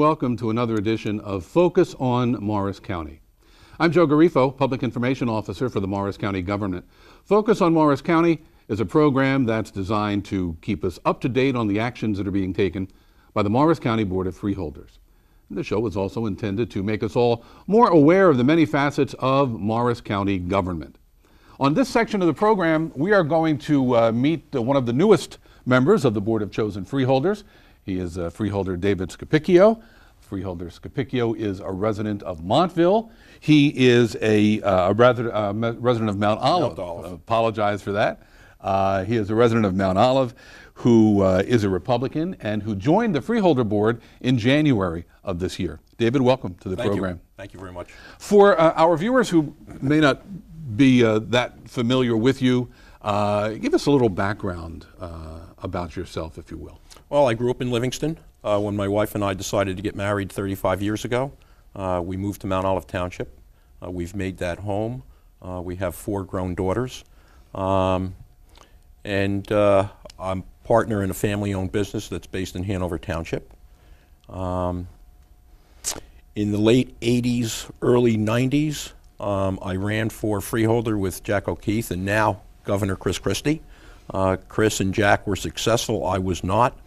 welcome to another edition of Focus on Morris County. I'm Joe Garifo, Public Information Officer for the Morris County government. Focus on Morris County is a program that's designed to keep us up to date on the actions that are being taken by the Morris County Board of Freeholders. And the show is also intended to make us all more aware of the many facets of Morris County government. On this section of the program, we are going to meet one of the newest members of the Board of Chosen Freeholders. He is Freeholder David Scapicchio. Freeholder Scapicchio is a resident of Montville. He is a resident of Mount Olive. Apologize for that. He is a resident of Mount Olive who is a Republican and who joined the Freeholder Board in January of this year. David, welcome to the program. Thank you very much. For our viewers who may not be that familiar with you, give us a little background about yourself, if you will. Well, I grew up in Livingston. When my wife and I decided to get married 35 years ago, we moved to Mount Olive Township. We've made that home. We have 4 grown daughters. And I'm partner in a family-owned business that's based in Hanover Township. In the late 80s, early 90s, I ran for Freeholder with Jack O'Keefe and now Governor Chris Christie. Chris and Jack were successful. I was not.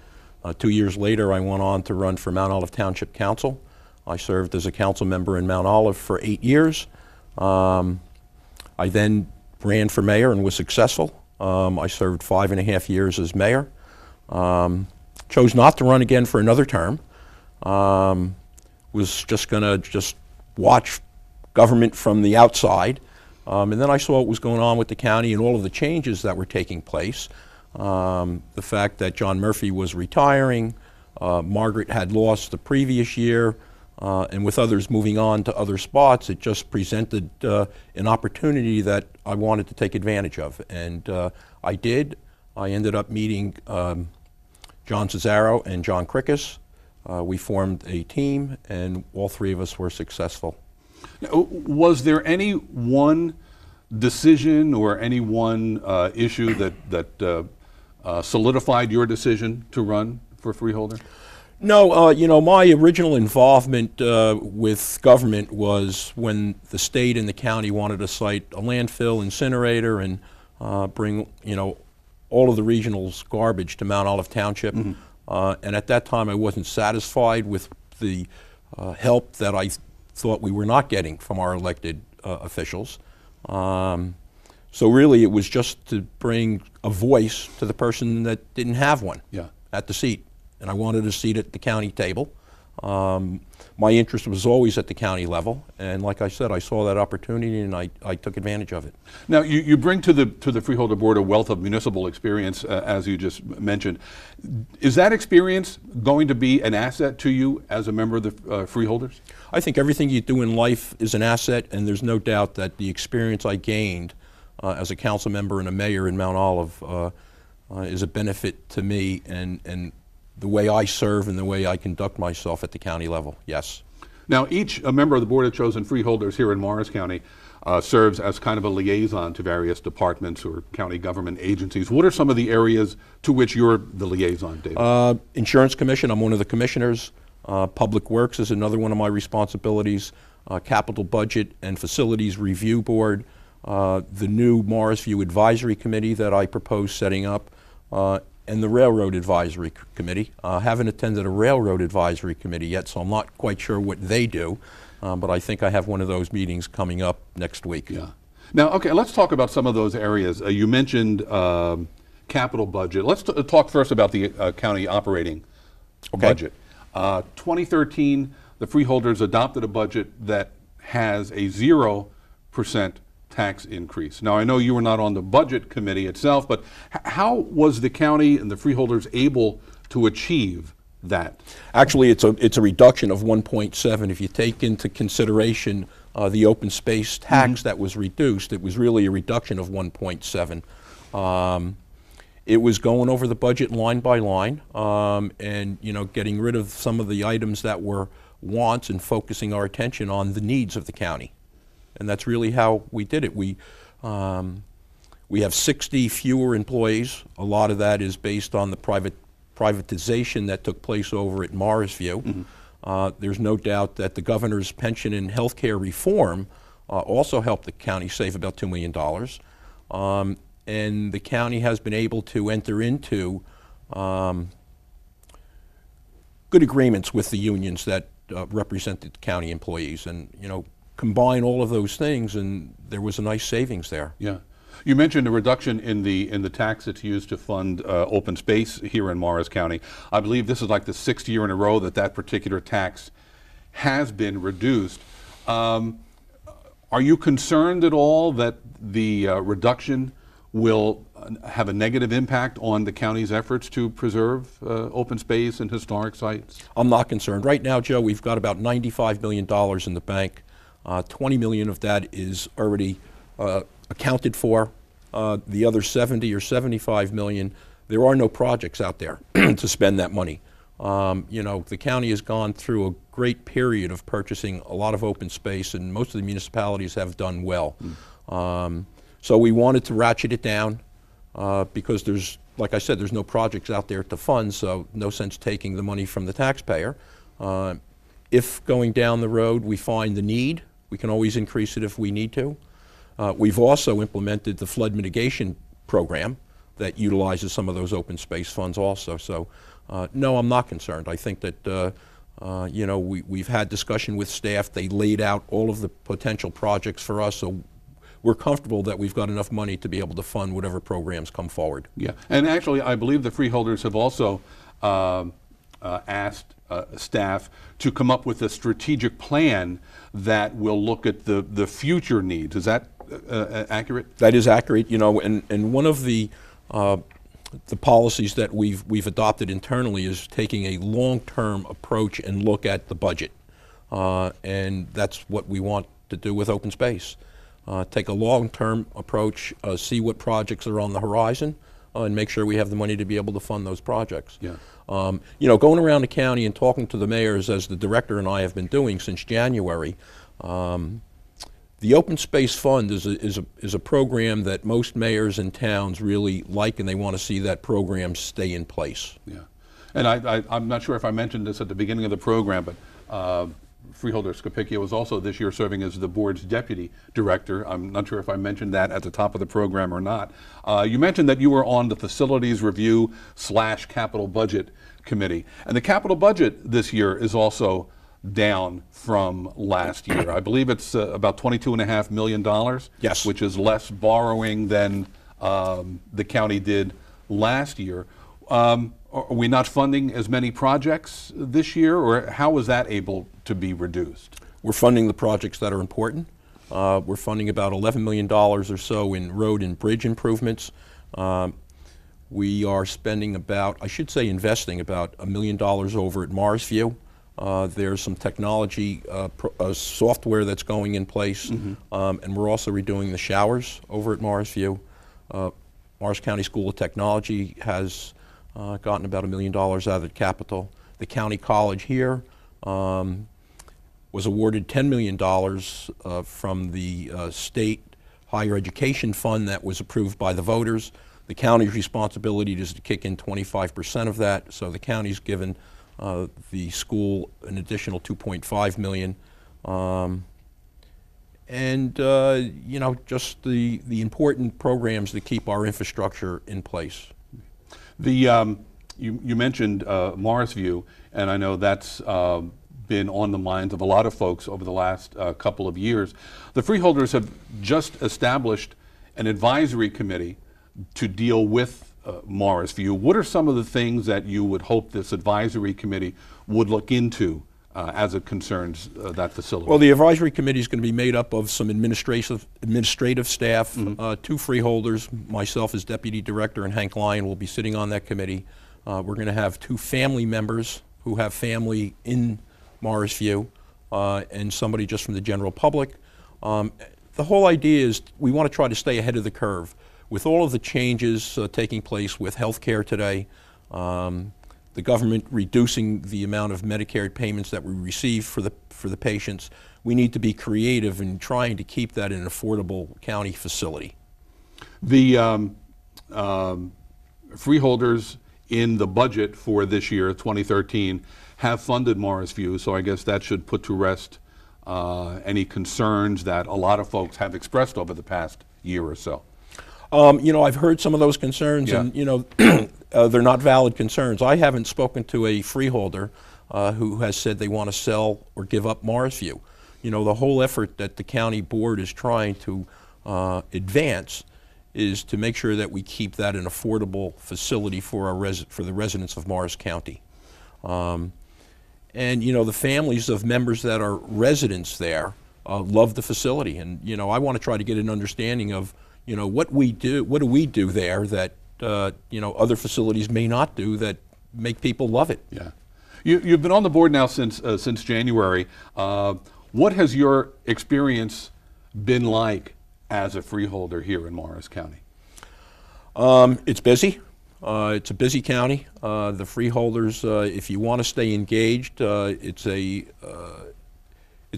2 years later, I went on to run for Mount Olive Township Council. I served as a council member in Mount Olive for 8 years. I then ran for mayor and was successful. I served 5.5 years as mayor. Chose not to run again for another term. Was just going to watch government from the outside. And then I saw what was going on with the county and all of the changes that were taking place. The fact that John Murphy was retiring, Margaret had lost the previous year, and with others moving on to other spots, it just presented an opportunity that I wanted to take advantage of. And I did. I ended up meeting John Cesaro and John Krickus. We formed a team, and all 3 of us were successful. Was there any one decision or any one issue that solidified your decision to run for Freeholder? No, my original involvement with government was when the state and the county wanted to site a landfill, incinerator, and bring, all of the regional's garbage to Mount Olive Township. Mm-hmm. And at that time, I wasn't satisfied with the help that I thought we were not getting from our elected officials. So really, it was just to bring a voice to the person that didn't have one at the seat. And I wanted a seat at the county table. My interest was always at the county level. And like I said, I saw that opportunity and I took advantage of it. Now, you bring to the Freeholder Board a wealth of municipal experience, as you just mentioned. Is that experience going to be an asset to you as a member of the Freeholders? I think everything you do in life is an asset, and there's no doubt that the experience I gained as a council member and a mayor in Mount Olive is a benefit to me and the way I serve and the way I conduct myself at the county level, yes. Now, a member of the Board of Chosen Freeholders here in Morris County serves as kind of a liaison to various departments or county government agencies. What are some of the areas to which you're the liaison, David? Insurance Commission, I'm one of the commissioners. Public Works is another one of my responsibilities. Capital Budget and Facilities Review Board. The new Morrisview Advisory Committee that I propose setting up. And the Railroad Advisory Committee. I haven't attended a Railroad Advisory Committee yet, so I'm not quite sure what they do, but I think I have one of those meetings coming up next week. Yeah. Now, okay, let's talk about some of those areas. You mentioned capital budget. Let's talk first about the county operating budget. 2013, the Freeholders adopted a budget that has a 0% tax increase. Now, I know you were not on the budget committee itself, but how was the county and the Freeholders able to achieve that? Actually, it's a reduction of 1.7. If you take into consideration the open space tax that was reduced, it was really a reduction of 1.7. It was going over the budget line by line, and getting rid of some of the items that were wants and focusing our attention on the needs of the county. And that's really how we did it. We have 60 fewer employees. A lot of that is based on the privatization that took place over at Morrisview. There's no doubt that the governor's pension and health care reform also helped the county save about $2 million. And the county has been able to enter into good agreements with the unions that represented county employees, and combine all of those things, and there was a nice savings there. Yeah. You mentioned a reduction in the tax that's used to fund open space here in Morris County. I believe this is like the 6th year in a row that particular tax has been reduced. Are you concerned at all that the reduction will have a negative impact on the county's efforts to preserve open space and historic sites? I'm not concerned. Right now, Joe, we've got about $95 million in the bank. 20 million of that is already accounted for. The other 70 or 75 million, there are no projects out there to spend that money. The county has gone through a great period of purchasing a lot of open space, and most of the municipalities have done well. So we wanted to ratchet it down because there's, like I said, there's no projects out there to fund, so no sense taking the money from the taxpayer. If going down the road we find the need, we can always increase it if we need to. We've also implemented the flood mitigation program that utilizes some of those open space funds also. So no, I'm not concerned. I think that we've had discussion with staff. They laid out all of the potential projects for us, so we're comfortable that we've got enough money to be able to fund whatever programs come forward. Yeah, and actually I believe the freeholders have also asked staff to come up with a strategic plan that will look at the future needs. Is that accurate? That is accurate. And one of the policies that we've adopted internally is taking a long-term approach and look at the budget, and that's what we want to do with open space. Take a long-term approach, see what projects are on the horizon, and make sure we have the money to be able to fund those projects. Yeah. Going around the county and talking to the mayors, as the director and I have been doing since January, the Open Space Fund is a program that most mayors and towns really like, and they want to see that program stay in place. Yeah, and I'm not sure if I mentioned this at the beginning of the program, but Freeholder Scapicchio is also this year serving as the board's deputy director. I'm not sure if I mentioned that at the top of the program or not. You mentioned that you were on the Facilities Review / Capital Budget Committee, and the capital budget this year is also down from last year. I believe it's about $22.5 million. Yes. Which is less borrowing than the county did last year. Are we not funding as many projects this year, or how is that able to be reduced? We're funding the projects that are important. We're funding about $11 million or so in road and bridge improvements. We are spending investing about $1 million over at Morrisview. There's some technology software that's going in place, and we're also redoing the showers over at Morrisview. Morris County School of Technology has gotten about $1 million out of the capital. The county college here was awarded $10 million from the state higher education fund that was approved by the voters. The county's responsibility is to kick in 25% of that, so the county's given the school an additional $2.5 million. Just the important programs that keep our infrastructure in place. You mentioned Morrisview, and I know that's been on the minds of a lot of folks over the last couple of years. The freeholders have just established an advisory committee to deal with Morrisview. What are some of the things that you would hope this advisory committee would look into as it concerns that facility? Well, the advisory committee is going to be made up of some administrative staff, two freeholders, myself as deputy director, and Hank Lyon will be sitting on that committee. We're going to have two family members who have family in Morrisview, and somebody just from the general public. The whole idea is we want to try to stay ahead of the curve. With all of the changes taking place with health care today, the government reducing the amount of Medicare payments that we receive for the patients, we need to be creative in trying to keep that an affordable county facility. The freeholders in the budget for this year, 2013, have funded Morris View, so I guess that should put to rest any concerns that a lot of folks have expressed over the past year or so. I've heard some of those concerns, Yeah. and they're not valid concerns. I haven't spoken to a freeholder who has said they want to sell or give up Morris View. The whole effort that the county board is trying to advance is to make sure that we keep that an affordable facility for for the residents of Morris County. And the families of members that are residents there love the facility, and I want to try to get an understanding of what do we do there that other facilities may not do that make people love it. Yeah, you've been on the board now since January. What has your experience been like as a freeholder here in Morris County? It's busy. It's a busy county. The freeholders, if you want to stay engaged, it's a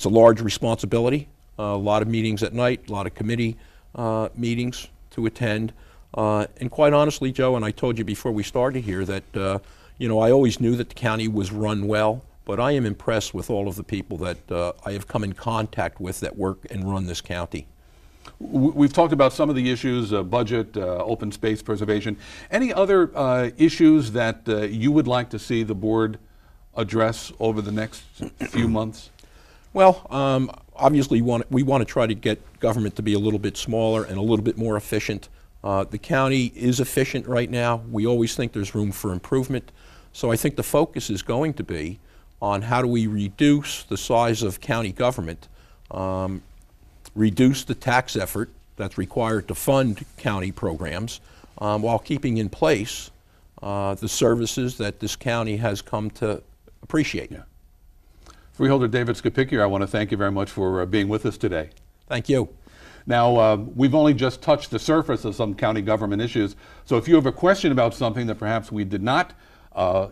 large responsibility. A lot of meetings at night, a lot of committee meetings to attend. And quite honestly, Joe, and I told you before we started here that I always knew that the county was run well, but I am impressed with all of the people that I have come in contact with that work and run this county. We've talked about some of the issues, budget, open space preservation. Any other issues that you would like to see the board address over the next few months? Well, obviously we want to try to get government to be a little bit smaller and a little bit more efficient. The county is efficient right now. We always think there's room for improvement. So I think the focus is going to be on how do we reduce the size of county government, reduce the tax effort that's required to fund county programs, while keeping in place the services that this county has come to appreciate. Yeah. Freeholder David Scapicchio, I want to thank you very much for being with us today. Thank you. Now, we've only just touched the surface of some county government issues, so if you have a question about something that perhaps we did not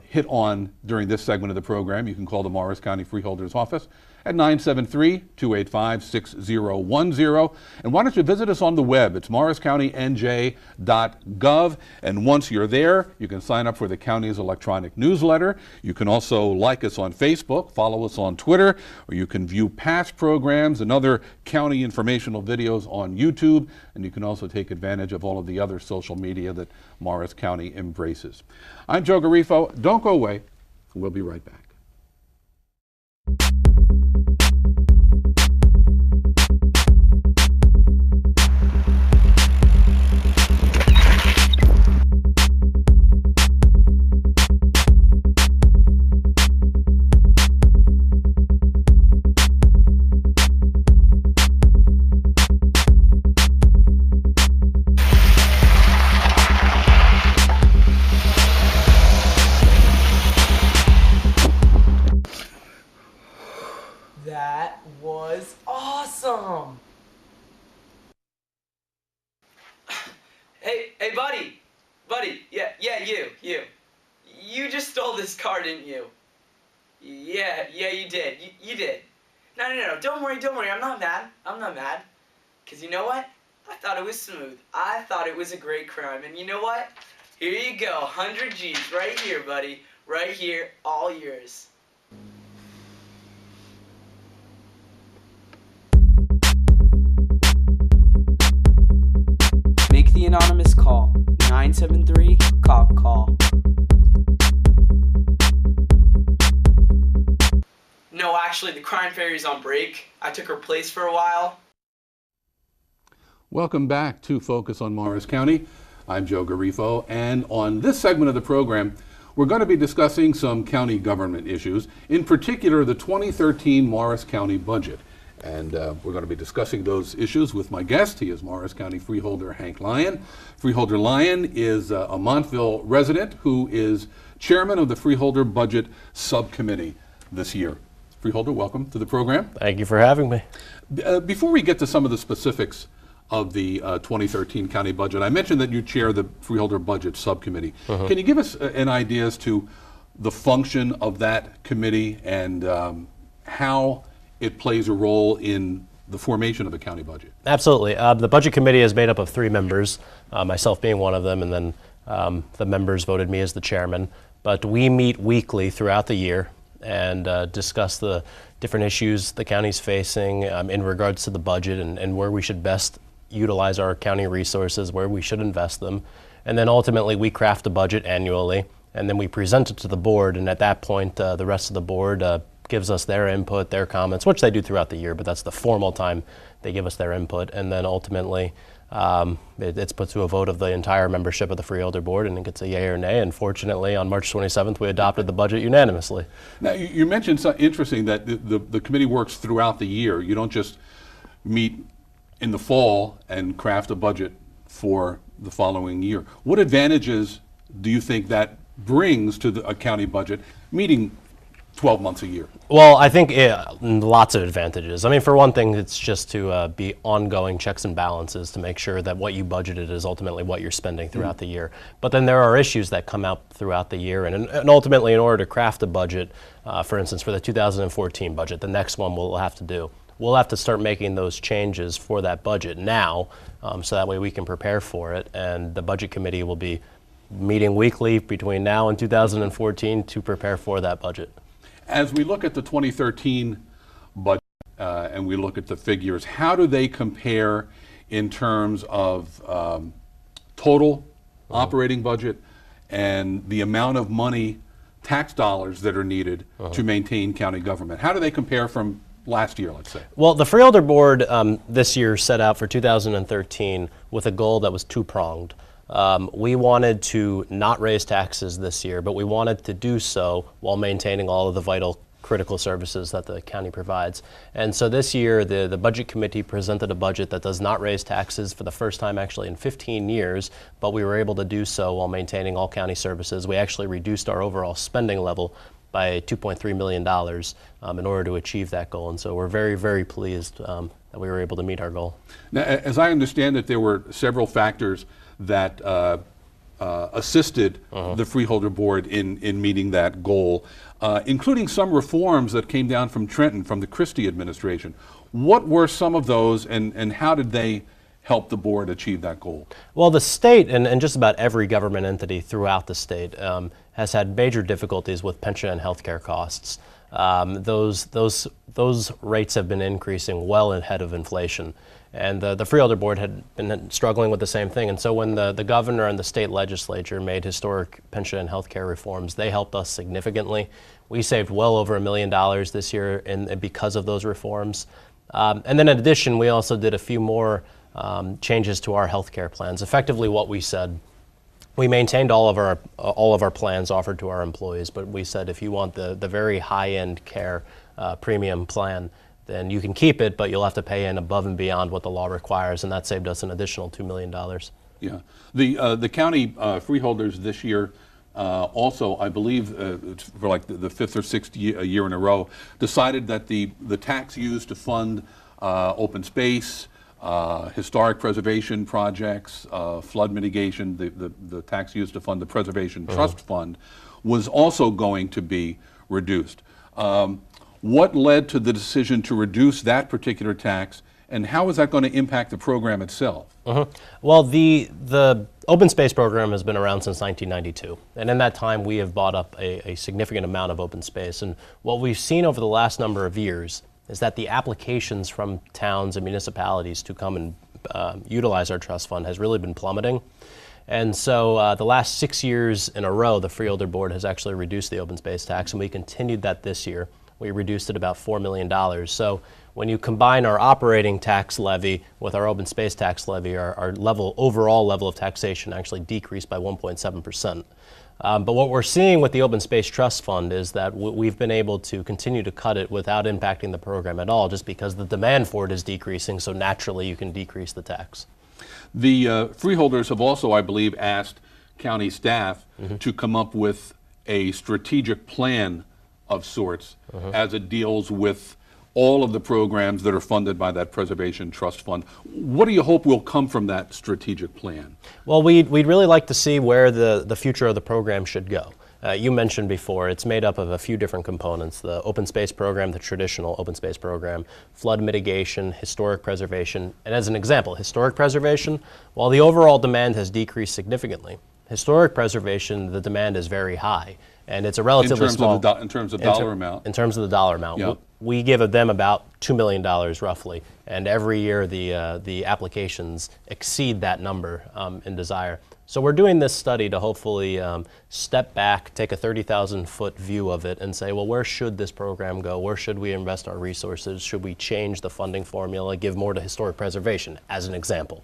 hit on during this segment of the program, you can call the Morris County Freeholders Office at 973-285-6010. And why don't you visit us on the web? It's morriscountynj.gov. And once you're there, you can sign up for the county's electronic newsletter. You can also like us on Facebook, follow us on Twitter, or you can view past programs and other county informational videos on YouTube. And you can also take advantage of all of the other social media that Morris County embraces. I'm Joe Garifo. Don't go away. We'll be right back. That was awesome! Hey, buddy! Buddy, yeah, you. You just stole this car, didn't you? Yeah, you did. You did. No, don't worry, I'm not mad. Because you know what? I thought it was smooth. I thought it was a great crime. And you know what? Here you go, 100 G's right here, buddy. Right here, all yours. Make the anonymous call. 973-COP-CALL. No, actually, the crime fairy's on break. I took her place for a while. Welcome back to Focus on Morris County. I'm Joe Garifo, and on this segment of the program, we're going to be discussing some county government issues, in particular the 2013 Morris County budget. And we're going to be discussing those issues with my guest. He is Morris County Freeholder Hank Lyon. Freeholder Lyon is a Montville resident who is chairman of the Freeholder Budget Subcommittee this year. Freeholder, welcome to the program. Thank you for having me. Before we get to some of the specifics of the 2013 county budget, I mentioned that you chair the Freeholder Budget Subcommittee. Can you give us an idea as to the function of that committee and how it plays a role in the formation of a county budget? Absolutely. The budget committee is made up of 3 members, myself being one of them, and then the members voted me as the chairman. But we meet weekly throughout the year, and discuss the different issues the county's facing in regards to the budget and where we should best utilize our county resources, where we should invest them. And then ultimately we craft a budget annually, and then we present it to the board, and at that point the rest of the board gives us their input, their comments, which they do throughout the year, but that's the formal time they give us their input, and then ultimately it's put to a vote of the entire membership of the Freeholder Board, and it gets a yay or nay, and fortunately on March 27th we adopted the budget unanimously. Now, you mentioned something interesting, that the committee works throughout the year. You don't just meet in the fall and craft a budget for the following year. What advantages do you think that brings to a county budget, meeting 12 months a year? Well, I think lots of advantages. I mean, for one thing, it's just to be ongoing checks and balances to make sure that what you budgeted is ultimately what you're spending throughout the year. But then there are issues that come out throughout the year, and ultimately in order to craft a budget, for instance, for the 2014 budget, the next one we'll have to start making those changes for that budget now, so that way we can prepare for it, and the budget committee will be meeting weekly between now and 2014 to prepare for that budget. As we look at the 2013 budget and we look at the figures, how do they compare in terms of total operating budget and the amount of money, tax dollars that are needed to maintain county government? How do they compare from last year, let's say? Well, the Freeholder Board this year set out for 2013 with a goal that was two-pronged. We wanted to not raise taxes this year, but we wanted to do so while maintaining all of the vital critical services that the county provides. And so this year, the Budget Committee presented a budget that does not raise taxes for the first time actually in 15 years, but we were able to do so while maintaining all county services. We actually reduced our overall spending level by $2.3 million in order to achieve that goal. And so we're very, very pleased that we were able to meet our goal. Now, as I understand it, there were several factors that assisted the Freeholder Board in meeting that goal, including some reforms that came down from Trenton, from the Christie administration. What were some of those, and how did they help the board achieve that goal? Well, the state and just about every government entity throughout the state has had major difficulties with pension and health care costs. Those rates have been increasing well ahead of inflation. And the Freeholder Board had been struggling with the same thing. And so when the governor and the state legislature made historic pension and health care reforms, they helped us significantly. We saved well over $1 million this year because of those reforms. And then in addition, we also did a few more changes to our health care plans. Effectively what we said, we maintained all of our plans offered to our employees, but we said if you want the very high-end care premium plan, then you can keep it, but you'll have to pay in above and beyond what the law requires, and that saved us an additional $2 million. Yeah, the county freeholders this year also, I believe, for like the fifth or sixth year in a row, decided that the tax used to fund open space, historic preservation projects, flood mitigation, the tax used to fund the Preservation Trust Fund, was also going to be reduced. What led to the decision to reduce that particular tax, and how is that going to impact the program itself? Well, the open space program has been around since 1992, and in that time we have bought up a significant amount of open space. And what we've seen over the last number of years is that the applications from towns and municipalities to come and utilize our trust fund has really been plummeting. And so the last 6 years in a row, the Freeholder Board has actually reduced the open space tax, and we continued that this year. We reduced it about $4 million. So when you combine our operating tax levy with our open space tax levy, our overall level of taxation actually decreased by 1.7%. But what we're seeing with the Open Space Trust Fund is that we've been able to continue to cut it without impacting the program at all, just because the demand for it is decreasing, so naturally you can decrease the tax. The freeholders have also, I believe, asked county staff to come up with a strategic plan of sorts as it deals with all of the programs that are funded by that Preservation Trust Fund. What do you hope will come from that strategic plan? Well, we'd really like to see where the future of the program should go. You mentioned before, it's made up of a few different components: the open space program, the traditional open space program, flood mitigation, historic preservation. And as an example, historic preservation, while the overall demand has decreased significantly, historic preservation, the demand is very high. And it's a relatively small... In terms of dollar amount. In terms of the dollar amount. Yeah. We give them about $2 million roughly, and every year the applications exceed that number in desire. So we're doing this study to hopefully step back, take a 30,000-foot view of it and say, well, where should this program go? Where should we invest our resources? Should we change the funding formula, give more to historic preservation, as an example?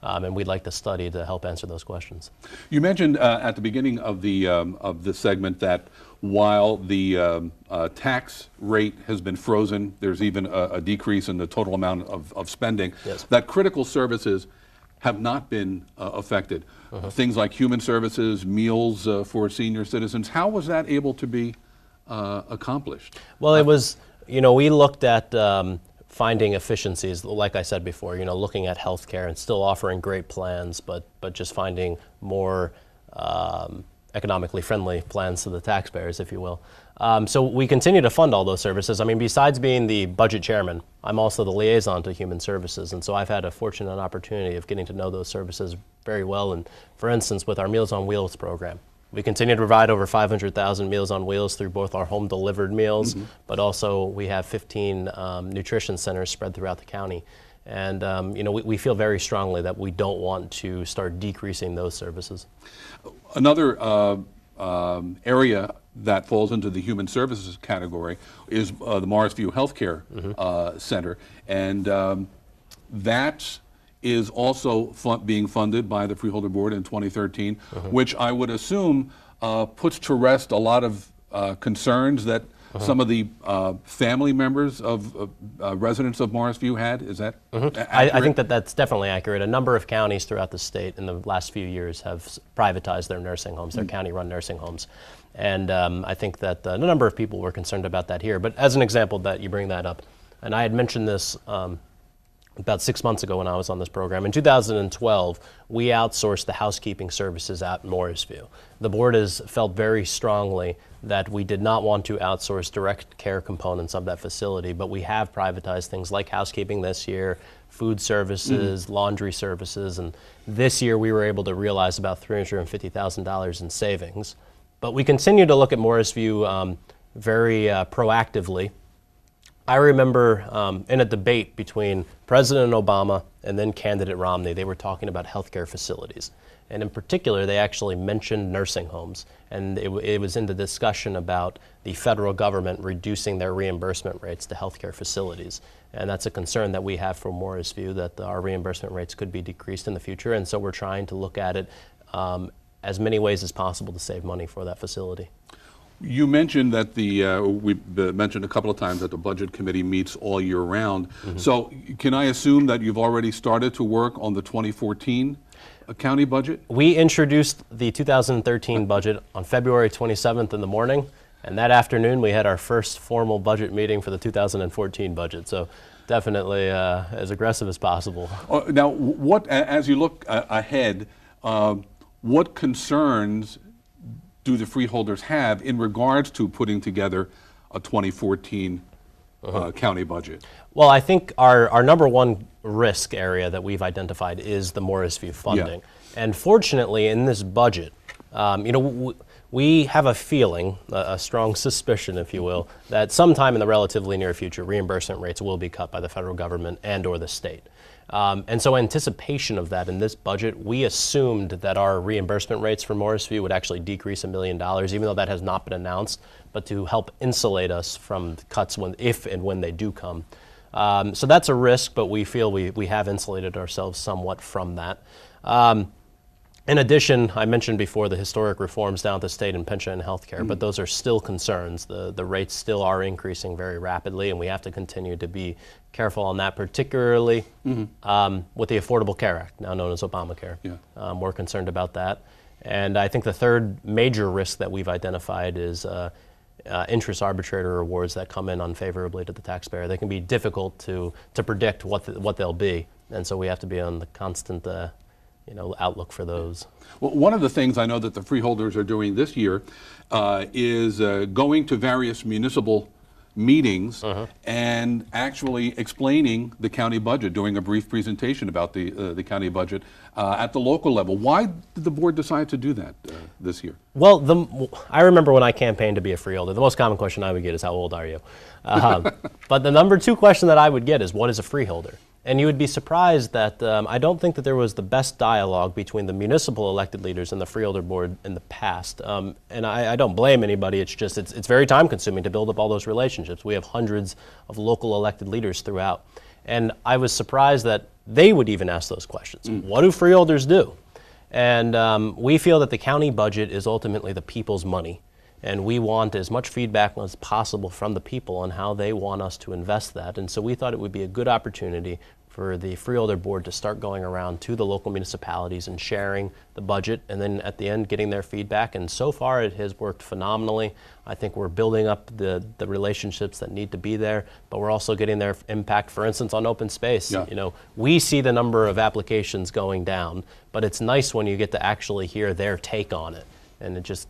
And we'd like to study to help answer those questions. You mentioned at the beginning of the segment that while the tax rate has been frozen, there's even a decrease in the total amount of spending, yes, that critical services have not been affected. Things like human services, meals for senior citizens. How was that able to be accomplished? Well, it was, we looked at finding efficiencies, like I said before, looking at healthcare and still offering great plans, but just finding more economically friendly plans to the taxpayers, if you will. So we continue to fund all those services. I mean, besides being the budget chairman, I'm also the liaison to human services, and so I've had a fortunate opportunity of getting to know those services very well. And for instance, with our Meals on Wheels program, we continue to provide over 500,000 Meals on Wheels through both our home-delivered meals, but also we have 15 nutrition centers spread throughout the county. And we feel very strongly that we don't want to start decreasing those services. Another area that falls into the human services category is the Morrisview Healthcare Center, and that is also being funded by the Freeholder Board in 2013, which I would assume puts to rest a lot of concerns that some of the family members of residents of Morrisview had. Is that accurate? I think that's definitely accurate. A number of counties throughout the state in the last few years have privatized their nursing homes, their county-run nursing homes. And I think that a number of people were concerned about that here. But as an example that you bring that up, and I had mentioned this about 6 months ago when I was on this program. In 2012, we outsourced the housekeeping services at Morrisview. The board has felt very strongly that we did not want to outsource direct care components of that facility, but we have privatized things like housekeeping this year, food services, laundry services, and this year we were able to realize about $350,000 in savings. But we continue to look at Morrisview very proactively. I remember in a debate between President Obama and then candidate Romney, they were talking about healthcare facilities. And in particular, they actually mentioned nursing homes. And it was in the discussion about the federal government reducing their reimbursement rates to healthcare facilities. And that's a concern that we have for Morrisview, that our reimbursement rates could be decreased in the future. And so we're trying to look at it as many ways as possible to save money for that facility. You mentioned that we mentioned a couple of times that the Budget Committee meets all year round. So can I assume that you've already started to work on the 2014 county budget? We introduced the 2013 budget on February 27th in the morning, and that afternoon we had our first formal budget meeting for the 2014 budget. So definitely as aggressive as possible. Now, as you look ahead, what concerns do the freeholders have in regards to putting together a 2014 county budget? Well, I think our number one risk area that we've identified is the Morrisview funding. Yeah. And fortunately, in this budget, we have a feeling, a strong suspicion, if you will, that sometime in the relatively near future, reimbursement rates will be cut by the federal government and or the state. And so in anticipation of that, in this budget, we assumed that our reimbursement rates for Morrisview would actually decrease $1 million, even though that has not been announced, but to help insulate us from cuts if and when they do come. So that's a risk, but we feel we have insulated ourselves somewhat from that. In addition, I mentioned before the historic reforms down at the state in pension and health care, but those are still concerns. The rates still are increasing very rapidly, and we have to continue to be careful on that, particularly with the Affordable Care Act, now known as Obamacare. Yeah. We're concerned about that. And I think the third major risk that we've identified is interest arbitrator awards that come in unfavorably to the taxpayer. They can be difficult to predict what they'll be, and so we have to be on the constant outlook for those. Well, one of the things I know that the freeholders are doing this year is going to various municipal meetings and actually explaining the county budget, doing a brief presentation about the county budget at the local level. Why did the board decide to do that this year? Well, I remember when I campaigned to be a freeholder, the most common question I would get is, how old are you? But the number 2 question that I would get is, what is a freeholder? And you would be surprised that I don't think that there was the best dialogue between the municipal elected leaders and the freeholder board in the past. And I don't blame anybody. It's just it's very time consuming to build up all those relationships. We have hundreds of local elected leaders throughout. And I was surprised that they would even ask those questions. What do freeholders do? And we feel that the county budget is ultimately the people's money. And we want as much feedback as possible from the people on how they want us to invest that. And so we thought it would be a good opportunity for the Freeholder Board to start going around to the local municipalities and sharing the budget, and then at the end getting their feedback. And so far it has worked phenomenally. I think we're building up the relationships that need to be there, but we're also getting their impact, for instance, on open space. Yeah. You know, we see the number of applications going down, but it's nice when you get to actually hear their take on it. And it just,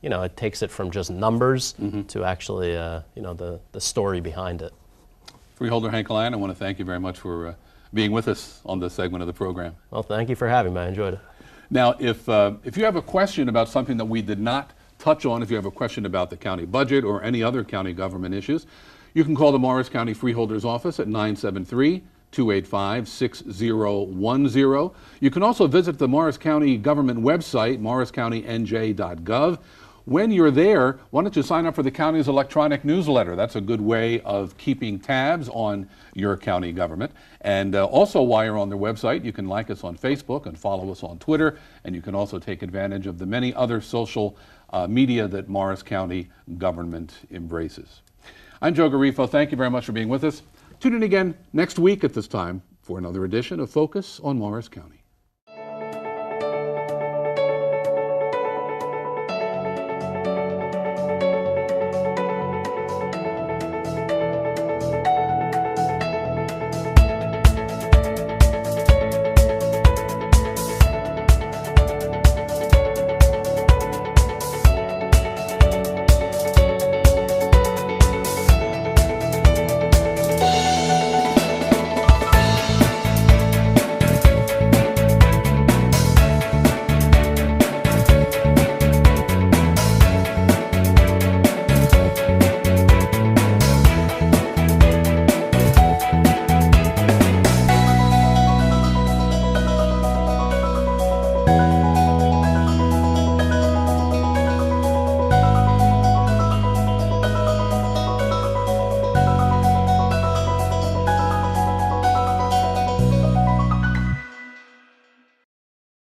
you know, it takes it from just numbers to actually, you know, the story behind it. Freeholder Hank Lyon, I want to thank you very much for being with us on this segment of the program. Well, thank you for having me. I enjoyed it. Now, if you have a question about something that we did not touch on, if you have a question about the county budget or any other county government issues, you can call the Morris County Freeholders Office at 973-285-6010. You can also visit the Morris County government website, morriscountynj.gov. When you're there, why don't you sign up for the county's electronic newsletter? That's a good way of keeping tabs on your county government. And also, while you're on their website, you can like us on Facebook and follow us on Twitter, and you can also take advantage of the many other social media that Morris County government embraces. I'm Joe Garifo. Thank you very much for being with us. Tune in again next week at this time for another edition of Focus on Morris County.